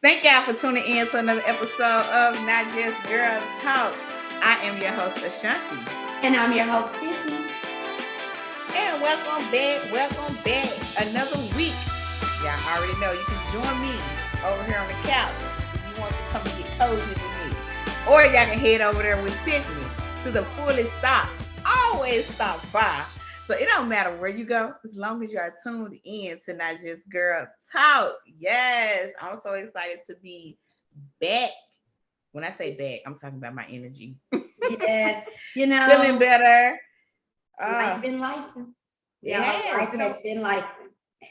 Thank y'all for tuning in to another episode of Not Just Girl Talk. I am your host, Ashanti. And I'm your host, Tiffany. And welcome back. Another week. Y'all already know you can join me over here on the couch if you want to come and get cozy with me. Or y'all can head over there with Tiffany to the fullest stop. Always stop by. So it don't matter where you go, as long as you are tuned in to Not Just Girl Talk. Yes, I'm so excited to be back. When I say back, I'm talking about my energy. Yes, Feeling better. life Uh, been life. it Y'all, has. life has been life.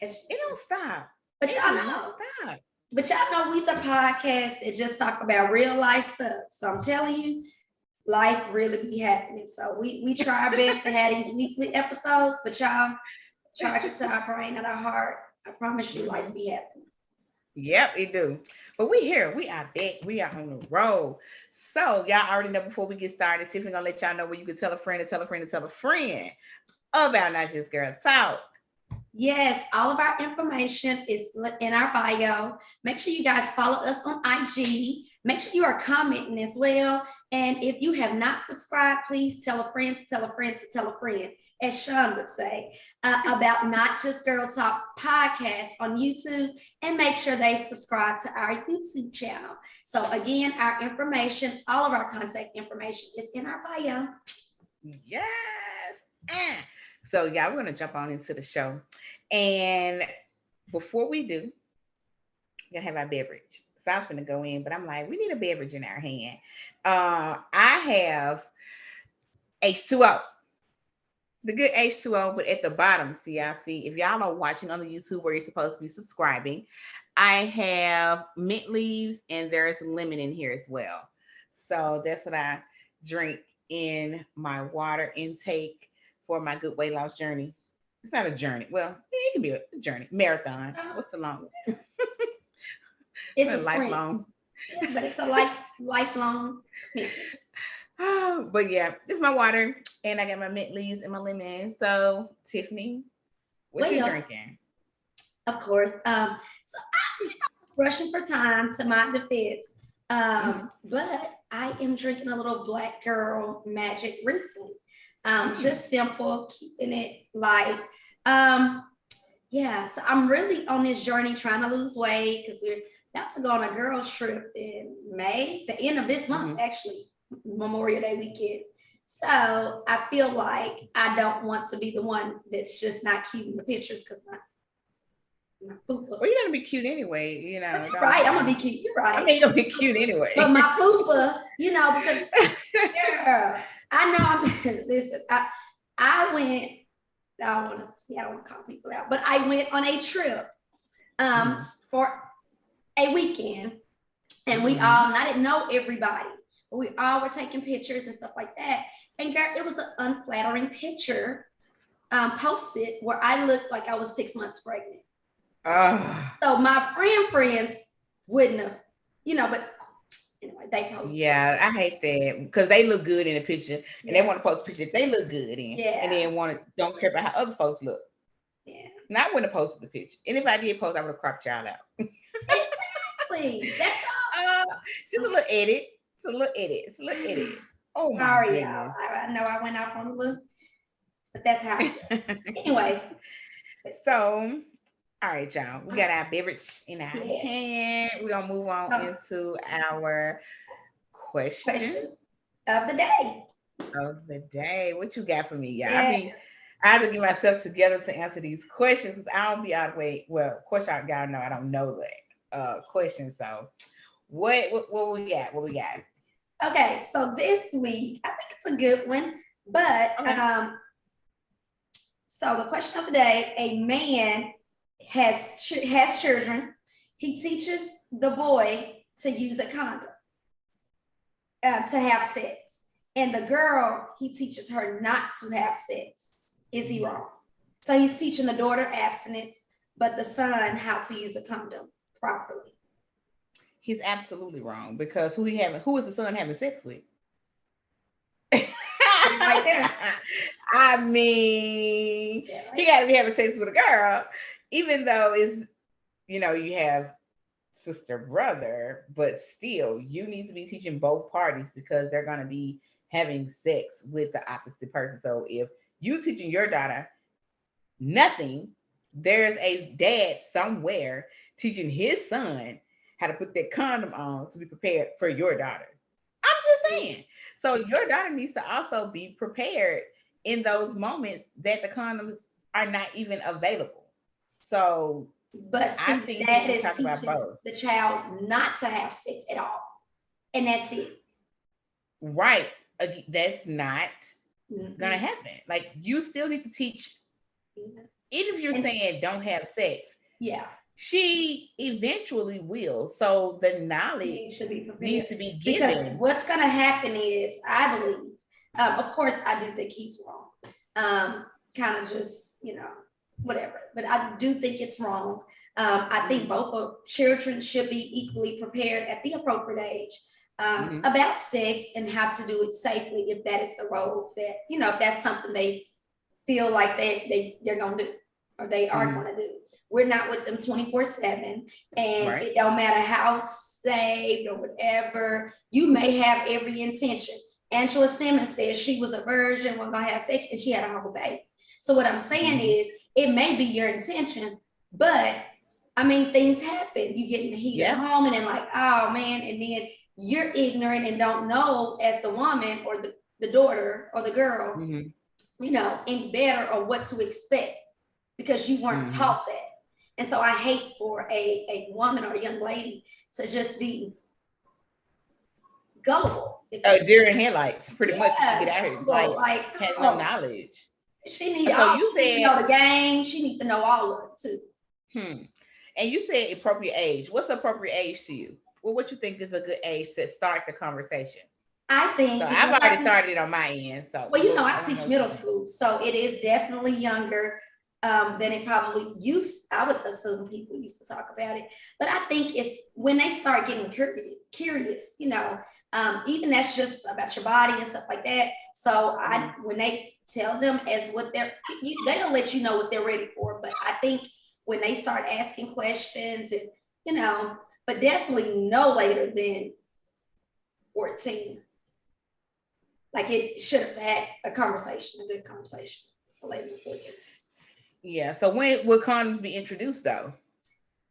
It don't stop. But It y'all do not know, stop. but y'all know we the podcast that just talk about real life stuff. So I'm telling you, life really be happening. So we try our best to have these weekly episodes, but y'all charge it to our brain and our heart. I promise you, life Mhm. be happening. Yep, it do. But we here. We are back. We are on the road. So y'all already know before we get started, Tiffany gonna let y'all know where you can tell a friend and tell a friend and tell a friend about Not Just Girl Talk. Yes, all of our information is in our bio. Make sure you guys follow us on IG. Make sure you are commenting as well. And if you have not subscribed, please tell a friend to tell a friend to tell a friend, as Sean would say, about Not Just Girl Talk podcast on YouTube. And make sure they've subscribed to our YouTube channel. So, again, our information, all of our contact information is in our bio. Yes. Ah. So yeah, we're gonna jump on into the show. And before we do, we're gonna have our beverage. So I was gonna go in, but I'm like, we need a beverage in our hand. I have H2O, the good H2O, but at the bottom, see, I see if y'all are watching on the YouTube where you're supposed to be subscribing, I have mint leaves and there's lemon in here as well. So that's what I drink in my water intake for my good weight loss journey. It's not a journey. Well, it can be a journey, marathon. What's the long? It's a Well, sprint, lifelong. yeah, but it's a lifelong commitment. But yeah, this is my water, and I got my mint leaves and my lemon. So, Tiffany, what you Well, drinking? of course. So I'm rushing for time to my defense. Mm-hmm. But I am drinking a little Black Girl Magic Riesling. Mm. Just simple, keeping it light. Um, yeah, so I'm really on this journey trying to lose weight because we're about to go on a girls' trip in May, the end of this month, Mm-hmm. actually, Memorial Day weekend. So I feel like I don't want to be the one that's just not keeping the pictures because my fupa. Well, you're gonna be cute anyway. But you're Don't. right. I'm gonna be cute. You're I right. mean, you're gonna be cute But anyway. my fupa, because girl, I know I'm. Listen, I went. I don't want to see. I don't want to call people out, but I went on a trip Mm-hmm. for a weekend, and we Mm-hmm. all. And I didn't know everybody, but we all were taking pictures and stuff like that. And girl, it was an unflattering picture posted where I looked like I was 6 months pregnant. Oh, So my friends wouldn't have, but anyway, they posted it. yeah, I hate that because they look good in the picture, and they Yeah, want to post a picture they look good in, and yeah, then want to don't care about how other folks look. yeah. And I wouldn't have posted the picture, and if I did post, I would have cropped y'all out. Exactly. That's Uh, just a all. little edit. It's a little edit. It's a little edit. Oh my Sorry, y'all. goodness. I know I went off on a little, but that's how I feel. Anyway, let's So, go. all right, y'all. We All got right. our beverage in our Yes. hand. We're gonna move on Comes into our question question of the day. of the day. What you got for me? Yeah, I Yes. mean, I have to get myself together to answer these questions because I don't be out of the way. Well, of course, y'all know I don't know that question. So, what we got? What we got? Okay, so this week, I think it's a good one. But Okay. so the question of the day: a man has children. He teaches the boy to use a condom to have sex, and the girl he teaches her not to have sex. Is he wrong? So he's teaching the daughter abstinence, but the son how to use a condom properly. He's absolutely wrong because who is the son having sex with? Right there. I mean, Yeah, he right got to be having sex with a girl, even though you have sister, brother, but still, you need to be teaching both parties because they're going to be having sex with the opposite person. So if you teaching your daughter nothing, there's a dad somewhere teaching his son how to put that condom on to be prepared for your daughter. I'm just saying. So your daughter needs to also be prepared in those moments that the condoms are not even available. So But I see, think you that need to is talk about teaching both. the child not to have sex at all. And that's it. Right. That's not gonna Mhm. happen. Like you still need to teach, Yeah. even if you're And saying don't have sex, yeah, she eventually will. So the he needs to knowledge be prepared needs to be because given. what's going to happen is, I believe, of course, I do think he's wrong. Kind of just, whatever. But I do think it's wrong. I think Mhm, both of children should be equally prepared at the appropriate age mhm, about sex and how to do it safely if that is the role that, if that's something they feel like they're going to do or they are mhm. going to do. We're not with them 24/7. And Right. it don't matter how saved or whatever, you may have every intention. Angela Simmons says she was a virgin, wasn't going to have sex, and she had a whole baby. So what I'm saying Mhm. is, it may be your intention, but I mean, things happen. You get in the heat of the Yeah. moment and like, oh man, and then you're ignorant and don't know as the woman or the daughter or the girl, Mhm, any better or what to expect because you weren't mhm. taught that. And so I hate for a woman or a young lady to just be gullible. If you, During headlights, pretty much, she get yeah, out here gullible. like Like, has no oh, knowledge. So you she need to said, know the game. She need to know all of it too. hmm, and you said appropriate age. What's the appropriate age to you? Well, what you think is a good age to start the conversation? I So think I've because I already teach, started it on my end. So, well, but I I want to know teach what you middle think. school, so it is definitely younger than it probably used. I would assume people used to talk about it, but I think it's when they start getting curious, even that's just about your body and stuff like that. So Mhm. when they tell them as what they'll let you know what they're ready for. But I think when they start asking questions and you know, but definitely no later than 14. Like it should have had a conversation, a good conversation, for later than 14. Yeah. So when will condoms be introduced though?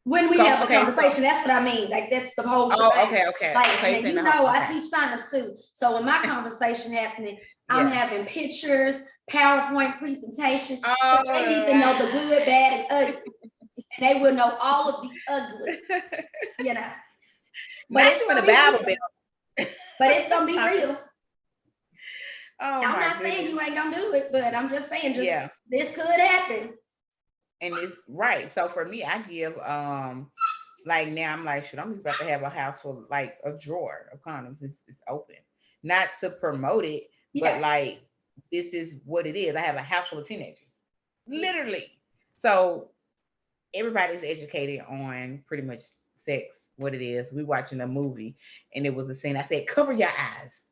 When we Go. have the Okay. So. conversation, that's what I mean. Like that's the whole Oh. shebang. Okay. Okay. Like Okay. now, You're saying the whole. I Okay. teach science too. So when my conversation happening, I'm Yeah. having pictures, PowerPoint presentation. So they need to know Oh. the good, bad, and ugly, and they will know all of the ugly. You know, but Not it's you in the gonna be Bible real. Belt. But it's gonna be Talking. real. Oh I'm my not saying goodness. you ain't gonna do it, but I'm just saying, just Yeah. this could happen. And it's right. So for me, I give like now I'm like, shit, I'm just about to have a house full like a drawer of condoms. It's open. Not to promote it, but Yeah. like this is what it is. I have a house full of teenagers. Yeah. Literally. So everybody's educated on pretty much sex, what it is. We watching a movie and it was a scene. I said, cover your eyes.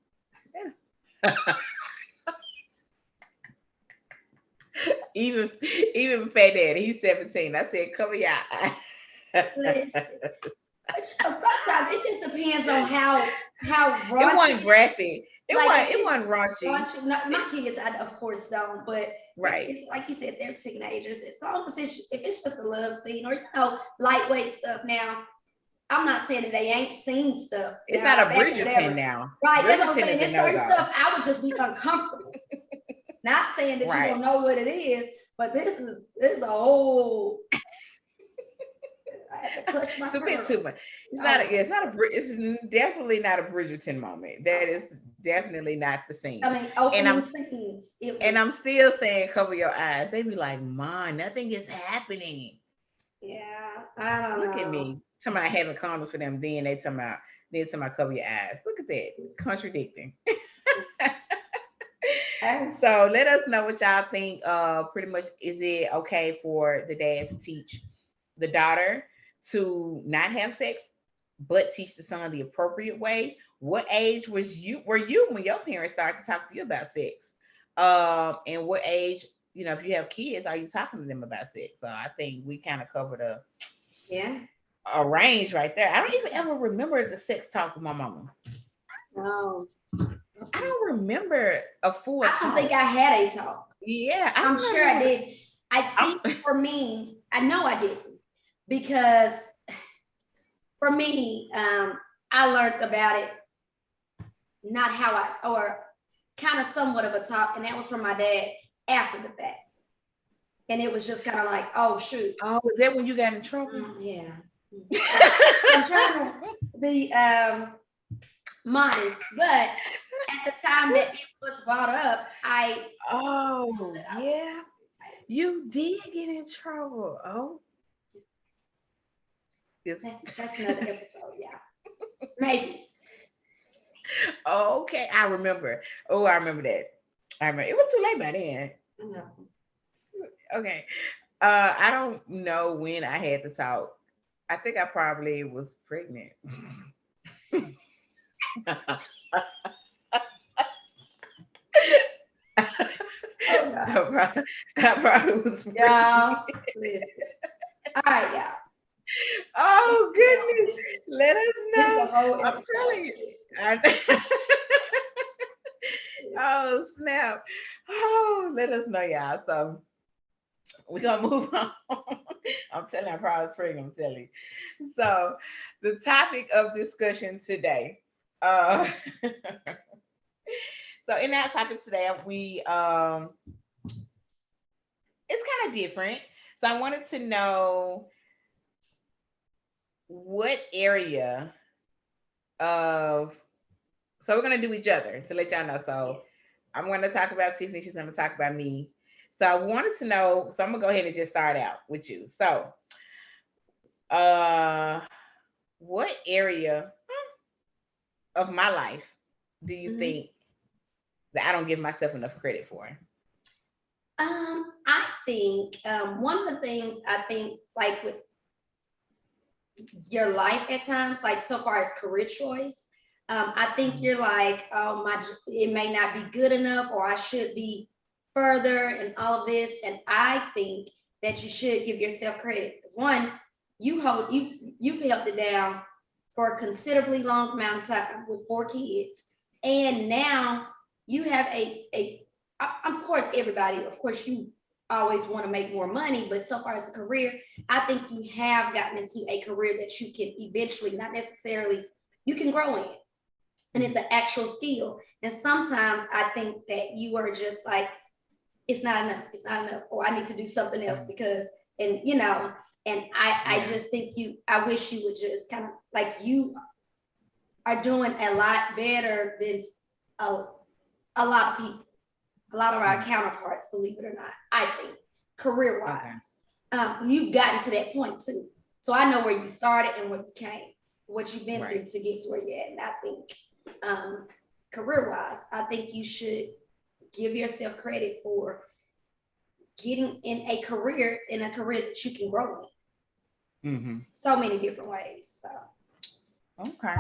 even even Fat Daddy, he's 17. I said, cover your eyes. Listen. But sometimes it just depends on how It raunchy. wasn't graphic. Like if It it's wasn't raunchy. raunchy, my kids, I of course don't. But if Right. it's like you said, they're teenagers. As long as if it's just a love scene or lightweight stuff. Now, I'm not saying that they ain't seen stuff It's not a behind our back or Bridgerton whatever. now. Right? That's what I'm Bridgerton saying. is a There's no certain go. stuff I would just be uncomfortable. Not saying that you Right. don't know what it is, but this is a whole. I had to clutch my It's a bit pearl. too much. It's definitely not a Bridgerton moment. That is definitely not the I scene. mean, And opening scenes. It was, I'm still saying cover your eyes. They be like, Mom, nothing is happening. yeah, I don't Look at know. me. Talking about having condoms for them, then talking about cover your eyes. Look at that. Contradicting. I, So let us know what y'all think. Pretty much, is it okay for the dad to teach the daughter to not have sex, but teach the son the appropriate way? What age were you when your parents started to talk to you about sex? And what age, if you have kids, are you talking to them about sex? So I think we kind of covered yeah. range right there. I don't even ever remember the sex talk with my mama. No, I don't remember a full I don't think talk. I had a talk. Yeah, I I'm don't sure I remember. did. I think I'm- for me, I know I didn't because for me, I learned about it not how I or kind of somewhat of a talk, and that was from my dad after the fact, and it was just kind of like, oh shoot, oh, is that when you got in trouble? yeah. I'm trying to be modest, but at the time that it was brought up, I Oh, yeah. You did get in trouble. Oh, this. that's another episode, yeah, maybe. Oh, okay, I remember. Oh, I remember that. I remember. It was too late by then. I know. Okay. I don't know when I had to talk. I think I probably was pregnant. Oh God. I probably was pregnant. Y'all, listen. All right, y'all. Oh goodness. This Let us is a know. whole I'm episode. telling you. I- oh snap. Oh, let us know, y'all. So we're gonna move on. I'm telling you, I probably was pregnant, I'm telling you. So the topic of discussion today. Uh so in that topic today, we it's kind of different. So I wanted to know what area of so we're gonna do each other to let y'all know. So I'm gonna talk about Tiffany, she's gonna talk about me. So I wanted to know, so I'm gonna go ahead and just start out with you. So uh what area of my life do you Mhm. think that I don't give myself enough credit for? I think one of the things I think, like with your life at times, like so far as career choice, I think Mhm. you're like, oh my, it may not be good enough, or I should be further, and all of this. And I think that you should give yourself credit because one, you've held it down for a considerably long amount of time with 4 kids, and now you have of course everybody, of course you always want to make more money, but so far as a career, I think you have gotten into a career that you can eventually, not necessarily, you can grow in. And it's an actual skill. And sometimes I think that you are just like, it's not enough. It's not enough. Or I need to do something else because, and and I just think I wish you would just kind of like you are doing a lot better than a, a lot of people, a lot of our counterparts, believe it or not, I think, career wise. You've gotten to that point too. So I know where you started and where you came, what you've been through to get to where you're at. And I think career wise, I think you should give yourself credit for getting in a career that you can grow in. Mm-hmm. So many different ways. So Okay.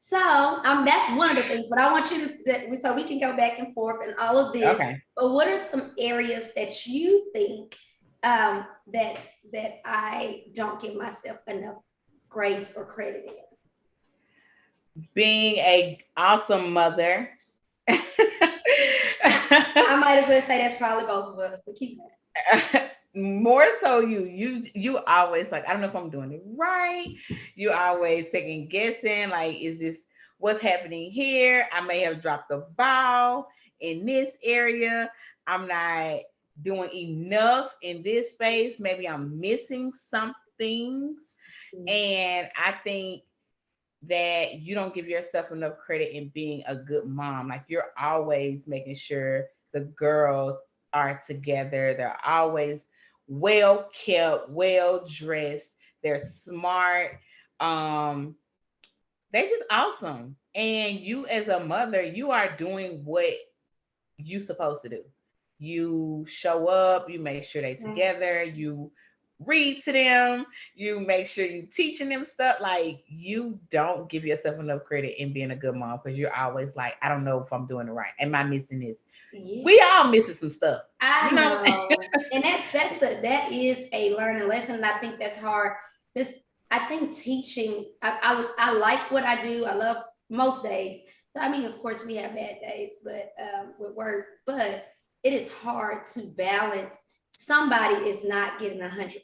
So that's one of the things, but I want you to, so we can go back and forth and all of this. Okay. But what are some areas that you think that I don't give myself enough grace or credit in? Being a awesome mother. I might as well say that's probably both of us, but keep going. More so you always like, I don't know if I'm doing it right. You always second guessing, like, is this what's happening here? I may have dropped the ball in this area. I'm not doing enough in this space. Maybe I'm missing some things. And I think that you don't give yourself enough credit in being a good mom. Like, you're always making sure the girls are together. They're always well kept, well dressed. They're smart. Um, they're just awesome. And you as a mother, you are doing what you supposed to do. You show up, you make sure they together, you read to them, you make sure you teaching them stuff. Like, you don't give yourself enough credit in being a good mom because you're always like, I don't know if I'm doing it right. Am I missing this? Yeah. We all missing some stuff. I know. And that is a learning lesson. And I think that's hard. I think teaching, I like what I do. I love most days. I mean, of course, we have bad days, but with work, but it is hard to balance. Somebody is not getting 100%.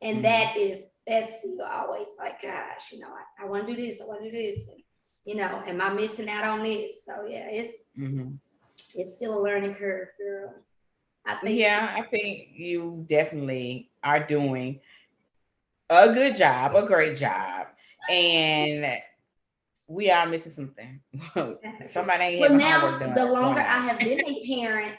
And that's still always like, gosh, I want to do this, I want to do this. And, am I missing out on this? So yeah, it's still a learning curve, girl. I think you definitely are doing a good job, a great job. And we are missing something. Somebody ain't well, having homework now done the longer one I hour. have been a parent,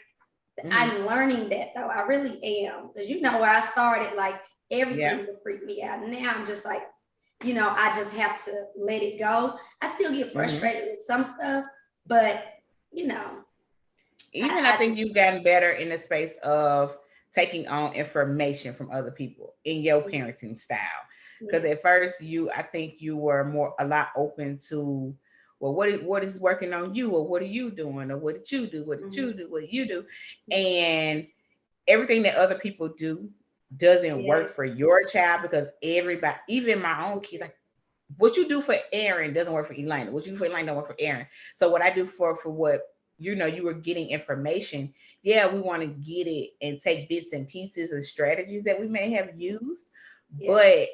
I'm learning that though. I really am. Because where I started, like everything would freak me out. And now I'm just like, I just have to let it go. I still get frustrated with some stuff, but even I think you've gotten better in the space of taking on information from other people in your parenting style. Because at first I think you were a lot open to, well, what is working on you, or what are you doing, or what did you do, what did you do, what did you do, and everything that other people do doesn't work for your child, because everybody, even my own kids, like what you do for Aaron doesn't work for Elena. What you do for Elena don't work for Aaron. So what I do for what you were getting information. Yeah, we want to get it and take bits and pieces and strategies that we may have used, but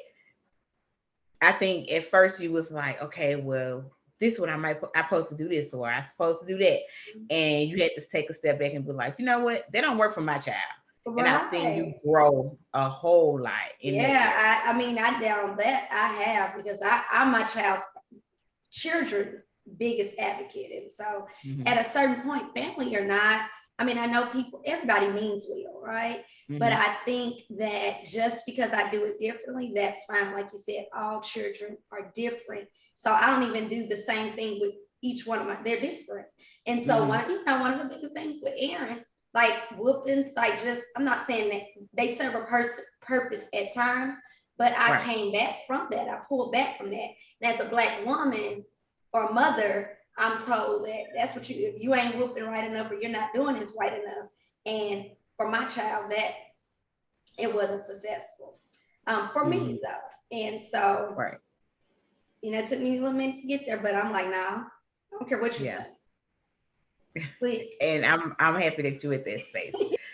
I think at first you was like, okay, well, this one I supposed to do this, or I supposed to do that, and you had to take a step back and be like, you know what, they don't work for my child. Right. And I've seen you grow a whole lot in that. I mean, I down that I have, because I'm my child's children's biggest advocate. And so at a certain point, family or not, I mean, I know everybody means well, right? But I think that just because I do it differently, that's fine. Like you said, all children are different. So I don't even do the same thing with each one of they're different. And so one of the biggest things with Aaron, like whoopings, like I'm not saying that they serve a purpose at times, but I came back from that. I pulled back from that. And as a Black woman or mother, I'm told that that's what if you ain't whooping right enough, or you're not doing this right enough. And for my child, that it wasn't successful for me though. And so, it took me a little minute to get there, but I'm like, nah, I don't care what you say. Click. And I'm happy that you're at that space,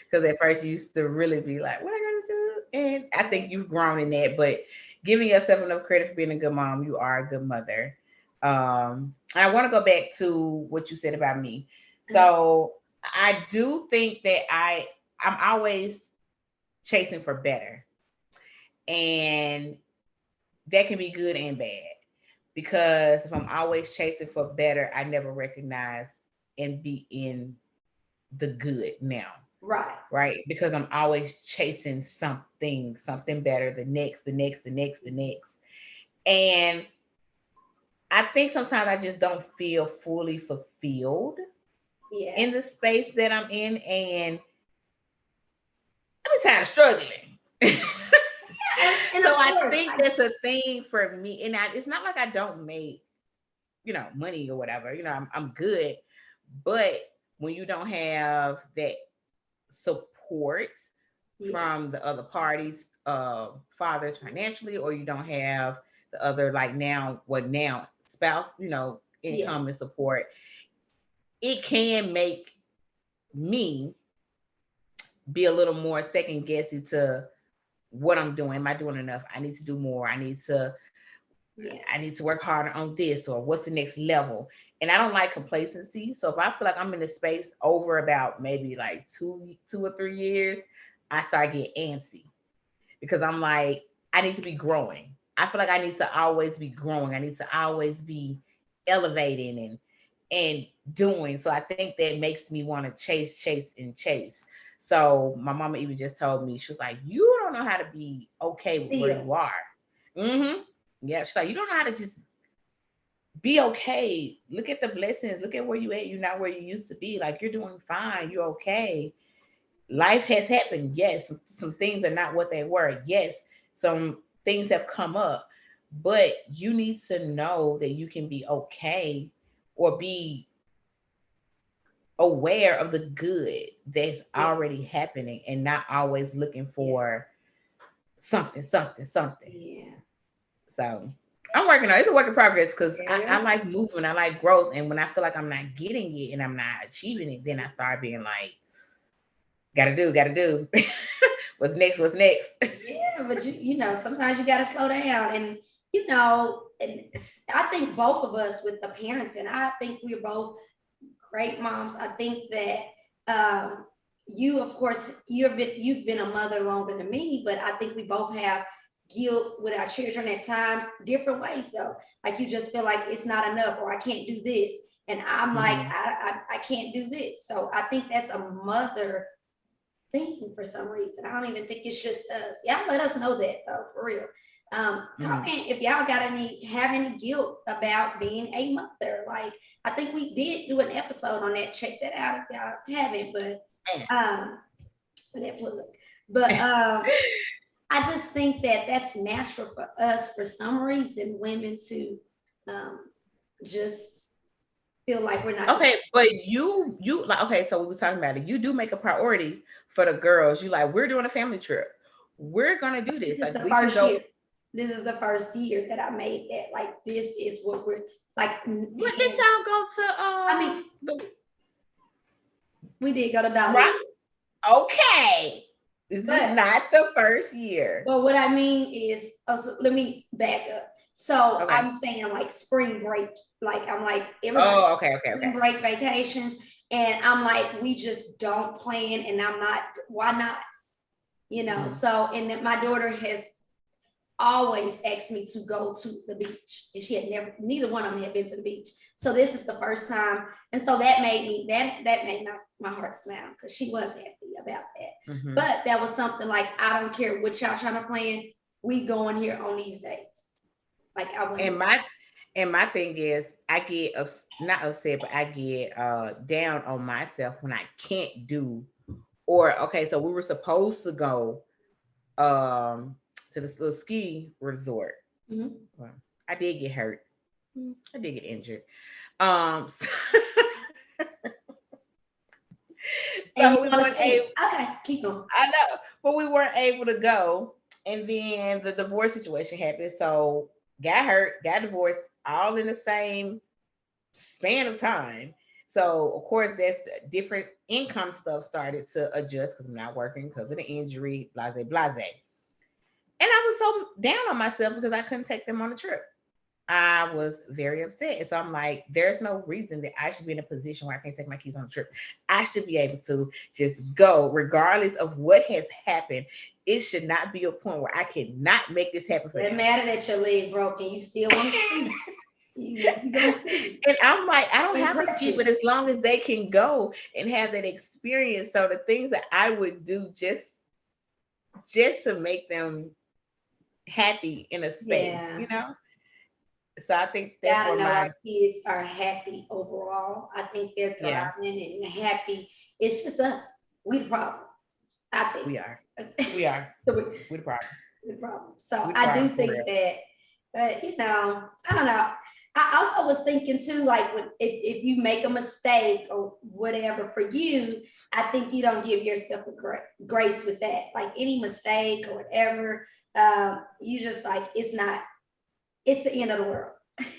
because at first you used to really be like, what am I gonna do? And I think you've grown in that, but giving yourself enough credit for being a good mom, you are a good mother. And I want to go back to what you said about me. So I do think that I'm always chasing for better, and that can be good and bad, because if I'm always chasing for better, I never recognize and be in the good now. Right. Because I'm always chasing something better, the next. And I think sometimes I just don't feel fully fulfilled in the space that I'm in. And I'm tired of struggling. So I think that's a thing for me. And it's not like I don't make, money or whatever. I'm good. But when you don't have that support from the other parties, fathers financially, or you don't have the other, like now spouse, income and support, it can make me be a little more second guessy to what I'm doing. Am I doing enough? I need to do more. I need to work harder on this, or what's the next level. And I don't like complacency. So if I feel like I'm in a space over about maybe like 2 or 3 years, I start getting antsy, because I'm like, I need to be growing. I feel like I need to always be growing. I need to always be elevating and doing. So I think that makes me want to chase. So my mama even just told me, she was like, you don't know how to be okay with where you are. Yeah, she's like, you don't know how to just be okay. Look at the blessings. Look at where you at. You're not where you used to be. Like, you're doing fine. You're okay. Life has happened. Yes, some things are not what they were. Yes, some things have come up, but you need to know that you can be okay, or be aware of the good that's already happening, and not always looking for something. So I'm working on it. It's a work in progress because Yeah. I like movement. I like growth. And when I feel like I'm not getting it and I'm not achieving it, then I start being like, gotta do. What's next? What's next? Yeah, but you know, sometimes you gotta slow down, and you know, and I think both of us with the parents, and I think we're both great moms. I think that you, of course, you've been a mother longer than me, but I think we both have guilt with our children at times, different ways. So, like you just feel like it's not enough, or I can't do this, and I'm like, Mhm. I can't do this. So I think that's a mother thing for some reason. I don't even think it's just us. Y'all let us know that though, for real. Mhm. Comment if y'all got any guilt about being a mother. Like I think we did do an episode on that. Check that out if y'all haven't. But for that plug. But I just think that that's natural for us for some reason, women to um, just feel like we're not. Okay, but you like okay, so we were talking about it. You do make a priority for the girls. You like, we're doing a family trip. We're gonna do This this. is Like the we can first year. go. This is the first year that I made that. Like this is what we're like. What did y'all go to I mean, the we did go to Dollywood, right? Okay. This is but not the first year. what I mean is, oh, so let me back up. So Okay. I'm saying like spring break. Like I'm like everybody Oh, okay, okay, spring okay. break vacations, and I'm like we just don't plan, and I'm not. Why not? You know. Mhm. So and then my daughter has always asked me to go to the beach, and she had never, neither one of them had been to the beach. So this is the first time, and so that made me that made my heart smile because she was happy about that. Mhm. But that was something like I don't care what y'all trying to plan, we going here on these dates. Like I And wouldn't. my thing is, I get not upset, but I get down on myself when I can't do. Or okay, so we were supposed to go um to this little ski resort. Mhm. Well, I did get hurt. I did get injured. And you So we want to weren't ski? able. Okay, keep going. I know, but we weren't able to go. And then the divorce situation happened. So got hurt, got divorced, all in the same span of time. So of course, that's different income stuff started to adjust because I'm not working because of the injury, blase blase. And I was so down on myself because I couldn't take them on the trip. I was very upset. And so I'm like, there's no reason that I should be in a position where I can't take my kids on a trip. I should be able to just go regardless of what has happened. It should not be a point where I cannot make this happen for It them. matter that your leg broke and you still want to ski. You gonna ski And I'm like, I don't in have to ski, but crutches. as long as they can go and have that experience. So the things that I would do just to make them happy in a space, Yeah. So I think that's Gotta where know our my kids are happy overall. I think they're yeah, thriving and happy. It's just us. We the problem. I think. we are. We are. we We the problem. the problem. So We the I do problem for think real. that, but I don't know. I also was thinking too, like if you make a mistake or whatever for you, I think you don't give yourself a grace with that. Like any mistake or whatever, you just like it's not. It's the end of the world.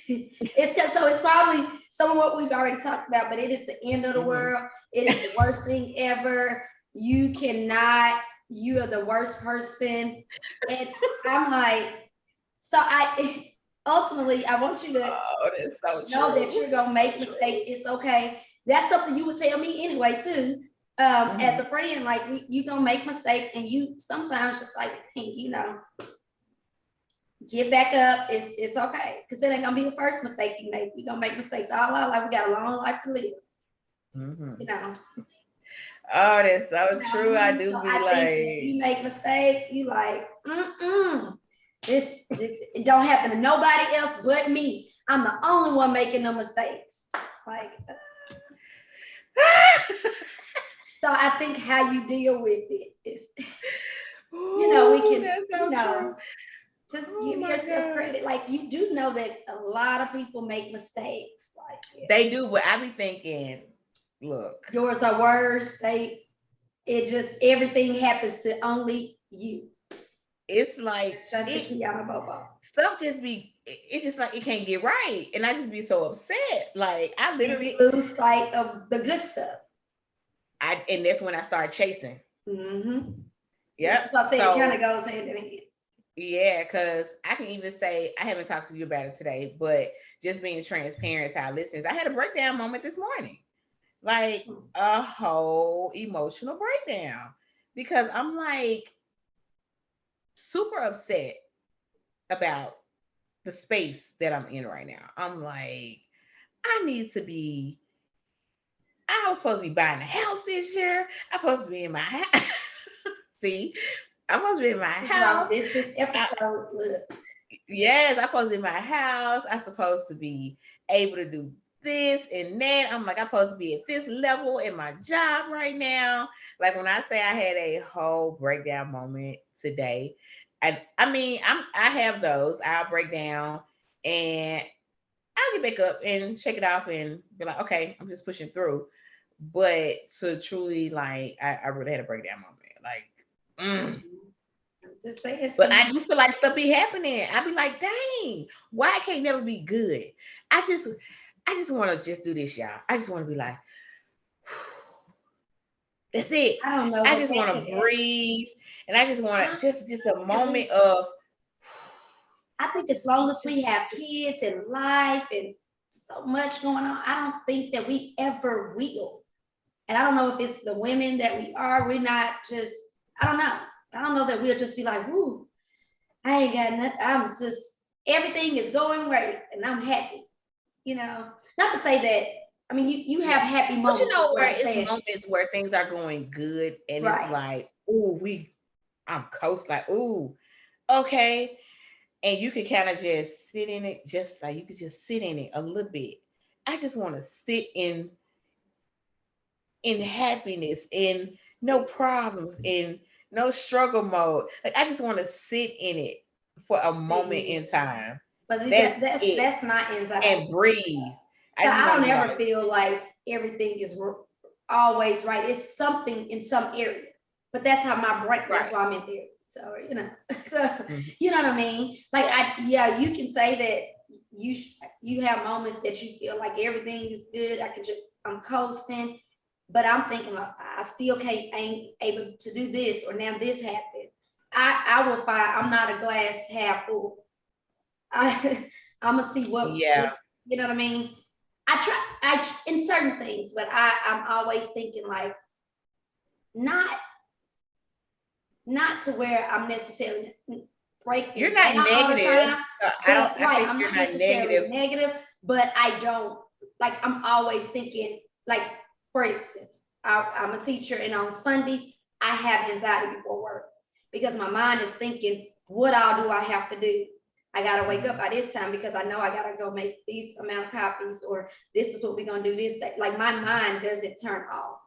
It's because so it's probably some of what we've already talked about, but it is the end of the Hmm. world. It is the worst thing ever. You cannot, you are the worst person. And I'm like, so I ultimately I want you to Oh, that's so know that true. you're gonna So make mistakes. It's okay. That's something you would tell me anyway, too. true. As Hmm. a friend, like you gonna make mistakes and you sometimes just like, hey, get back up. It's okay. Because it ain't gonna be the first mistake you make. We're gonna make mistakes all our life. We got a long life to live, you Hmm. know. Oh, that's so true. I So do be I think if like, you make mistakes, you like, this it don't happen to nobody else but me. I'm the only one making the mistakes. Like so I think how you deal with it is, we oh, can, that's so true. just Oh give my yourself God. credit. Like you do know that a lot of people make mistakes. Like yeah. They do, but I be thinking, look, Yours are worse. It just everything happens to only you. it's like Shanti Kiyama Bobo. stuff just be it's just like it can't get right. And I just be so upset. Like I And literally you lose sight of the good stuff. and that's when I start chasing. Mm-hmm. Yep. So I said it kind So of goes hand in hand. yeah, because I can even say I haven't talked to you about it today, but just being transparent to our listeners, I had a breakdown moment this morning. Like a whole emotional breakdown. Because I'm like super upset about the space that I'm in right now. I'm like, I need to be. I was supposed to be buying a house this year. I'm supposed to be in my house. See, I'm supposed to be in my This is why house. this I, episode. Look, yes, I'm supposed to be in my house. I'm supposed to be able to do this and that. I'm like, I'm supposed to be at this level in my job right now. Like when I say I had a whole breakdown moment today, I mean, I have those. I'll break down and I'll get back up and shake it off and be like, okay, I'm just pushing through. But to truly like, I really had a breakdown moment. Like, mm. I'm just saying. But I do feel like stuff be happening. I be like, dang, why I can't never be good? I just, I just want to just do this, y'all. I just want to be like, that's it. I don't know I what just that want could to ever. breathe, and I just want to just a I think moment of. I think as long as we have kids and life and so much going on, I don't think that we ever will. And I don't know if it's the women that we are. We're not just. I don't know. I don't know that we'll just be like, "Whoo, I ain't got nothing. I'm just everything is going right, and I'm happy." You know, not to say that. I mean, you have happy But you moments. Is know what where I'm it's saying. moments where things are going good, and it's Right. like, ooh, I'm coast like, ooh, okay, and you can kind of just sit in it, just like you could just sit in it a little bit. I just want to sit in happiness, in no problems, in no struggle mode. Like I just want to sit in it for a moment in time. But That's it. that's my And anxiety. breathe. I So just I want to don't be ever like, feel like everything is always right. It's something in some area, but that's how my brain. That's right. why I'm in therapy. So so Mhm. you know what I mean. Like yeah, you can say that you have moments that you feel like everything is good. I'm coasting, but I'm thinking like, I still ain't able to do this or now this happened. I will find I'm not a glass half full. I'm gonna see what Yeah. you know what I mean. I in certain things, but I'm always thinking like not not to where I'm necessarily You're breaking not down all the negative. time, So but I right, think I'm you're not not necessarily negative. negative, but I don't like I'm always thinking like for instance, I'm a teacher and on Sundays I have anxiety before work because my mind is thinking, what all do I have to do? I gotta wake up by this time because I know I gotta go make these amount of copies, or this is what we're gonna do this day. Like my mind doesn't turn off.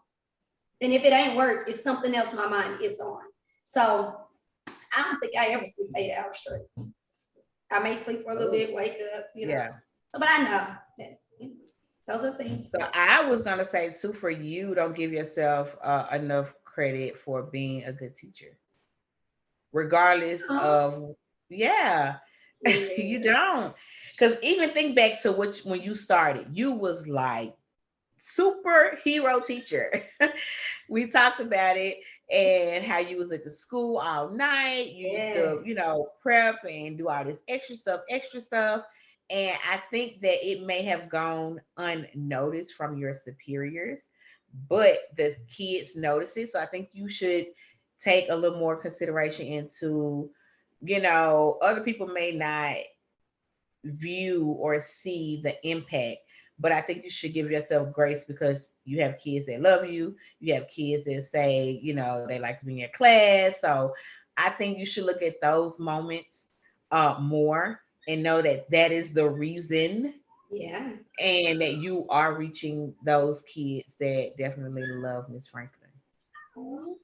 And if it ain't work, it's something else my mind is on. So I don't think I ever sleep 8 hours straight. I may sleep for a little Oh, bit, wake up, yeah. But I know that's, those are things. So I was gonna say too, for you, don't give yourself enough credit for being a good teacher, regardless Oh, of yeah. You yeah. don't, because even think back to when you started, you was like superhero teacher. We talked about it and how you was at the school all night. You used to, Yes. prep and do all this extra stuff. And I think that it may have gone unnoticed from your superiors, but the kids notice it. So I think you should take a little more consideration into, other people may not view or see the impact. But I think you should give yourself grace because you have kids that love you. You have kids that say, they like to be in your class. So I think you should look at those moments more and know that that is the reason Yeah. and that you are reaching those kids that definitely love Miss Franklin. Oh,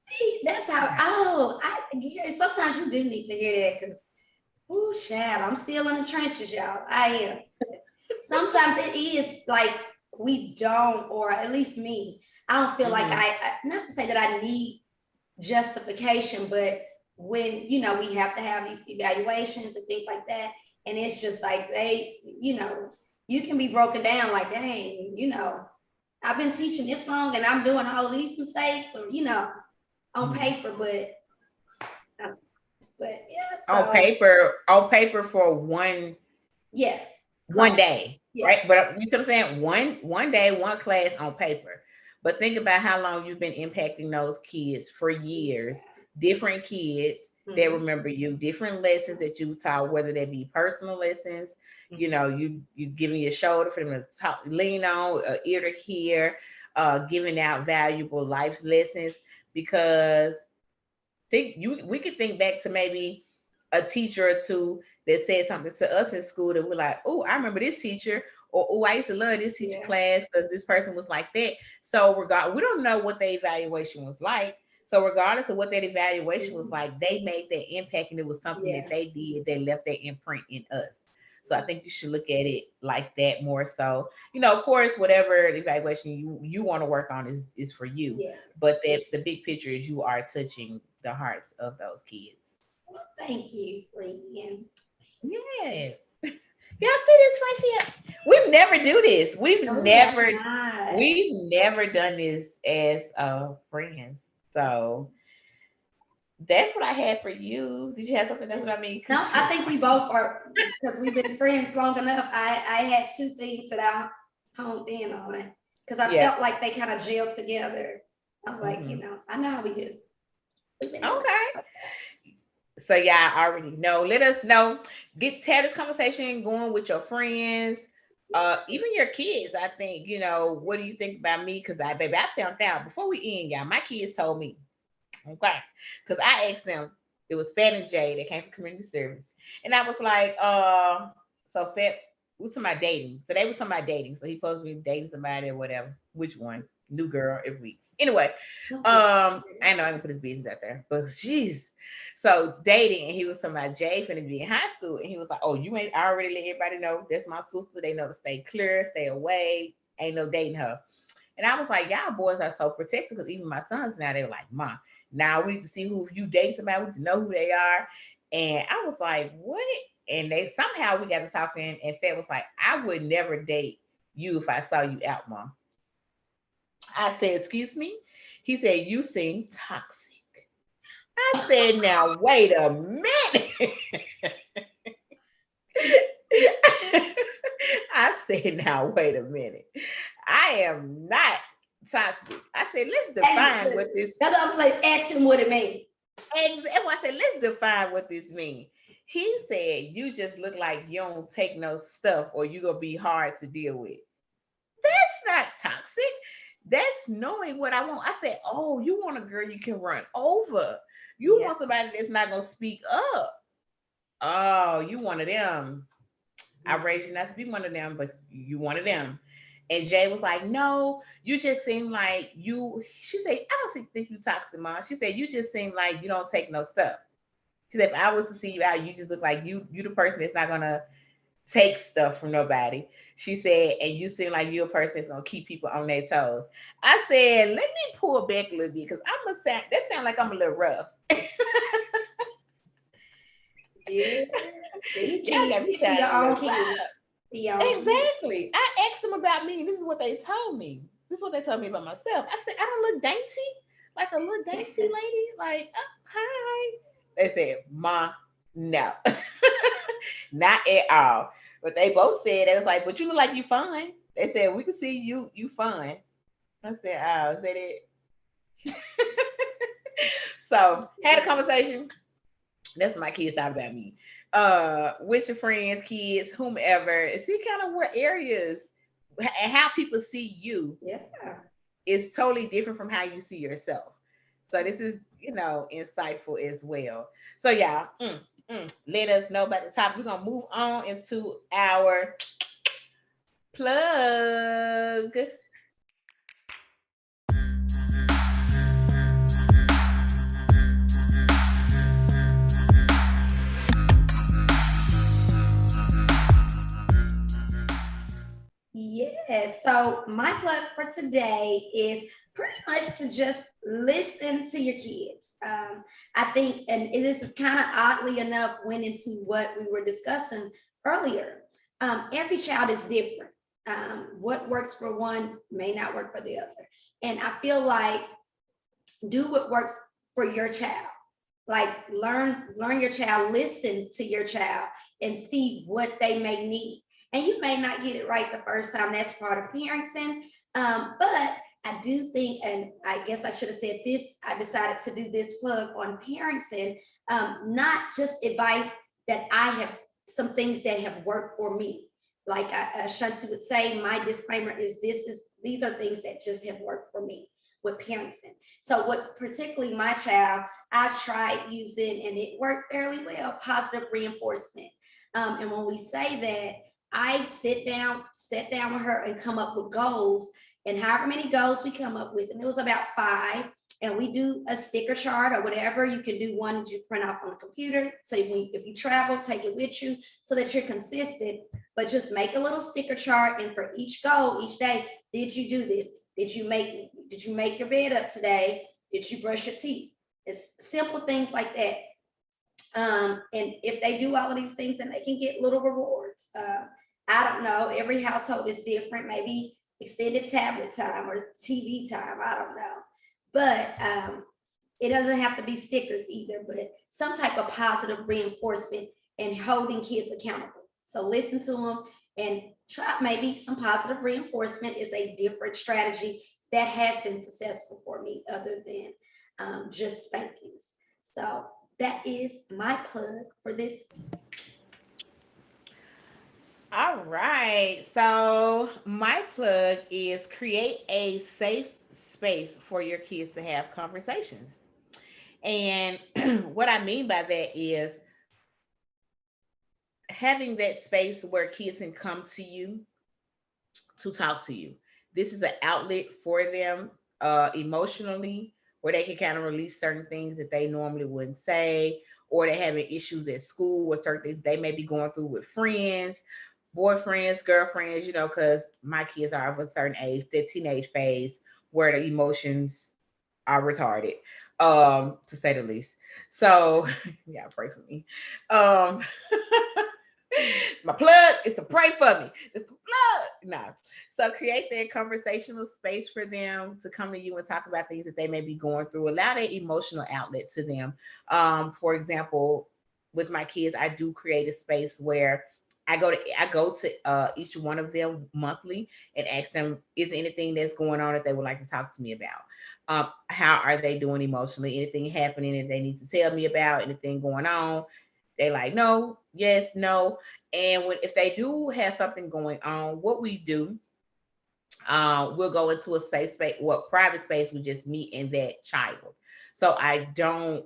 see, that's how. Yeah. Oh, Gary, sometimes you do need to hear that because, oh, child, I'm still in the trenches, y'all. I am. Sometimes it is like we don't, or at least me. I don't feel like Hmm. not to say that I need justification, but when, you know, we have to have these evaluations and things like that. And it's just like they, you know, you can be broken down like, dang, you know, I've been teaching this long and I'm doing all of these mistakes, or, you know, on paper, but yeah. So, on paper for one yeah. one day, yeah. right? But you see what I'm saying? One day, one class on paper. But think about how long you've been impacting those kids for years, different kids that remember you, different lessons that you taught, whether they be personal lessons, you know, you giving your shoulder for them to talk, lean on, ear to hear, giving out valuable life lessons. Because we could think back to maybe a teacher or two that said something to us in school that we're like, oh, I remember this teacher, or oh, I used to love this teacher class because this person was like that. So we don't know what the evaluation was like. So regardless of what that evaluation was like, they made that impact, and it was something that they did. They left their imprint in us. So I think you should look at it like that more so. You know, of course, whatever evaluation you want to work on is for you. Yeah. But the big picture is you are touching the hearts of those kids. Well, thank you, friend. Yeah. Y'all see this friendship? We've never do this. We've never done this as friends. So that's what I had for you. Did you have something else about me? No, I think we both are, because we've been friends long enough. I had two things that I honed in on, because I felt like they kind of gelled together. I was like, you know, I know how we do. Okay. So y'all already know. Let us know. Have this conversation going with your friends, even your kids. I think, you know, what do you think about me? Because I found out before we end, y'all. My kids told me, okay, because I asked them. It was Fat and Jay. They came from community service, and I was like, so Fat, we was talking about dating. So they was talking about dating. So he supposed to be dating somebody or whatever. Which one? New girl every week. Anyway, I know I can put his business out there, but jeez. So dating, and he was talking about Jay finna be in high school, and he was like, "Oh, you ain't already let everybody know that's my sister. They know to stay clear, stay away. Ain't no dating her." And I was like, "Y'all boys are so protective." Because even my sons now, they were like, "Mom, now we need to see who, if you date somebody, we need to know who they are." And I was like, "What?" And they somehow we got to talking, and Fed was like, "I would never date you if I saw you out, Mom." I said, "Excuse me?" He said, "You seem toxic." I said, "Now wait a minute." I said, "Now wait a minute. I am not toxic." I said, "Let's define what this." That's what I'm saying. Ask him what it means. And I said, "Let's define what this means." He said, "You just look like you don't take no stuff, or you gonna be hard to deal with." That's not toxic. That's knowing what I want. I said, "Oh, you want a girl you can run over. You want somebody that's not gonna speak up. Oh, you one of them. I raised you not to be one of them, but you one of them." And Jay was like, "No, you just seem like you." She said, "I don't think you toxic, Mom." She said, "You just seem like you don't take no stuff." She said, "If I was to see you out, you just look like you the person that's not gonna take stuff from nobody." She said, "And you seem like you're a person that's gonna keep people on their toes." I said, "Let me pull back a little bit, because that sound like I'm a little rough." Yeah. Exactly. I asked them about me. This is what they told me. This is what they told me about myself. I said, "I don't look dainty, like a little dainty lady. Like, hi." They said, "Ma, no." Not at all. But they both said, they was like, "But you look like you fine." They said, "We can see you fine." I said, "Oh, is that it?" So had a conversation. That's what my kids thought about me. With your friends, kids, whomever, and see kind of what areas and how people see you. Yeah. Is totally different from how you see yourself. So this is, insightful as well. So yeah, let us know about the topic. We're gonna move on into our plug. Yes. So my plug for today is pretty much to just listen to your kids. I think, and this is kind of oddly enough, went into what we were discussing earlier. Every child is different. What works for one may not work for the other. And I feel like do what works for your child. Like learn your child, listen to your child and see what they may need. And you may not get it right the first time. That's part of parenting. But I do think, and I guess I should have said this, I decided to do this plug on parenting, not just advice that I have, some things that have worked for me. Like Shanti would say, my disclaimer is these are things that just have worked for me with parenting. So what particularly my child, I tried using, and it worked fairly well, positive reinforcement. And when we say that, I sit down with her and come up with goals, and however many goals we come up with, and it was about 5, and we do a sticker chart or whatever. You can do one that you print off on the computer. So if you travel, take it with you so that you're consistent, but just make a little sticker chart. And for each goal, each day, did you do this? Did you make your bed up today? Did you brush your teeth? It's simple things like that. And if they do all of these things, then they can get little rewards. I don't know. Every household is different. Maybe extended tablet time or TV time. I don't know. But it doesn't have to be stickers either, but some type of positive reinforcement and holding kids accountable. So listen to them and try maybe some positive reinforcement is a different strategy that has been successful for me other than just spankings. So that is my plug for this. All right. So my plug is create a safe space for your kids to have conversations. And what I mean by that is having that space where kids can come to you to talk to you. This is an outlet for them emotionally, where they can kind of release certain things that they normally wouldn't say, or they're having issues at school or certain things they may be going through with friends, boyfriends, girlfriends, because my kids are of a certain age, the teenage phase, where the emotions are retarded, to say the least. So, yeah, pray for me. Um, my plug is to pray for me. It's the plug. No. So create that conversational space for them to come to you and talk about things that they may be going through. Allow that emotional outlet to them. For example, with my kids, I do create a space where I go to each one of them monthly and ask them, is there anything that's going on that they would like to talk to me about? How are they doing emotionally? Anything happening that they need to tell me about? Anything going on? They like no, yes, no. And if they do have something going on, what we do, we'll go into a safe space, what private space with just me and that child. So I don't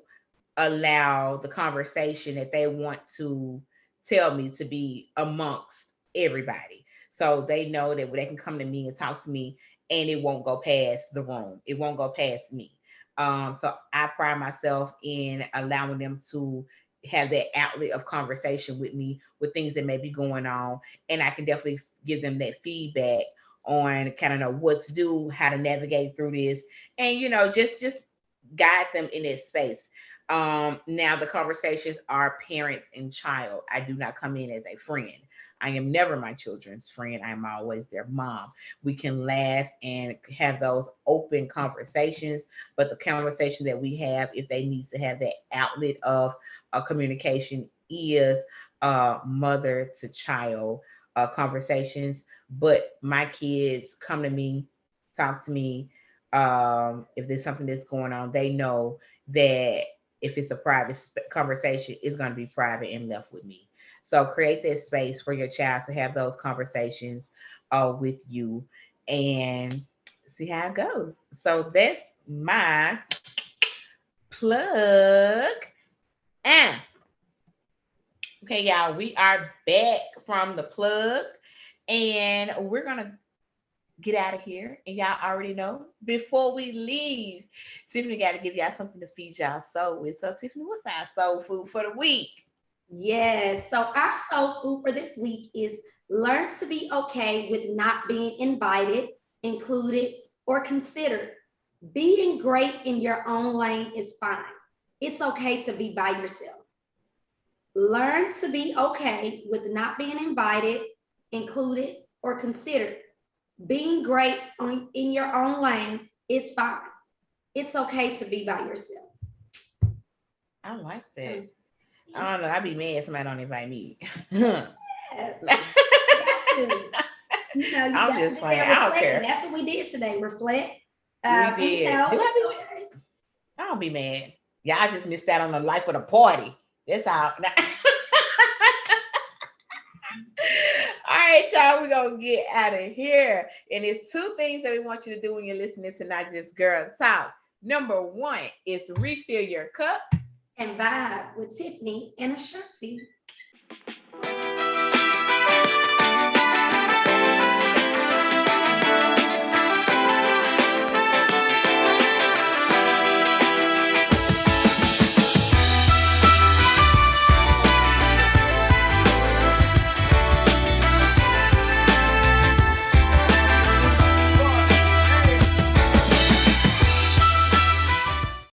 allow the conversation that they want to tell me to be amongst everybody. So they know that they can come to me and talk to me, and it won't go past the room. It won't go past me. So I pride myself in allowing them to have that outlet of conversation with me with things that may be going on, and I can definitely give them that feedback on kind of know what to do, how to navigate through this, and just guide them in that space. Now the conversations are parents and child. I do not come in as a friend. I am never my children's friend. I am always their mom. We can laugh and have those open conversations, but the conversation that we have, if they need to have that outlet of communication, is mother to child conversations. But my kids come to me, talk to me. If there's something that's going on, they know that if it's a private conversation, it's going to be private and left with me. So create that space for your child to have those conversations with you and see how it goes. So that's my plug. And okay, y'all, we are back from the plug, and we're gonna get out of here. And y'all already know, before we leave, Tiffany got to give y'all something to feed y'all soul with. So, Tiffany, what's our soul food for the week? Yes. So our soul food for this week is learn to be okay with not being invited, included, or considered. Being great in your own lane is fine. It's okay to be by yourself. Learn to be okay with not being invited, included, or considered. Being great in your own lane is fine. It's okay to be by yourself. I like that. I don't know. I'd be mad if somebody don't invite me. Yes, you got to. You know, you I'm got to just be playing. there, I don't reflect, and care. that's what we did today. Reflect. We And you did. know, Do I be? it's okay. I don't be mad. Yeah, I just missed out on the life of the party. That's all. All right, y'all, we're gonna get out of here. And it's two things that we want you to do when you're listening to Not Just Girl Talk. Number one is refill your cup. And vibe with Tiffany and Ashanti.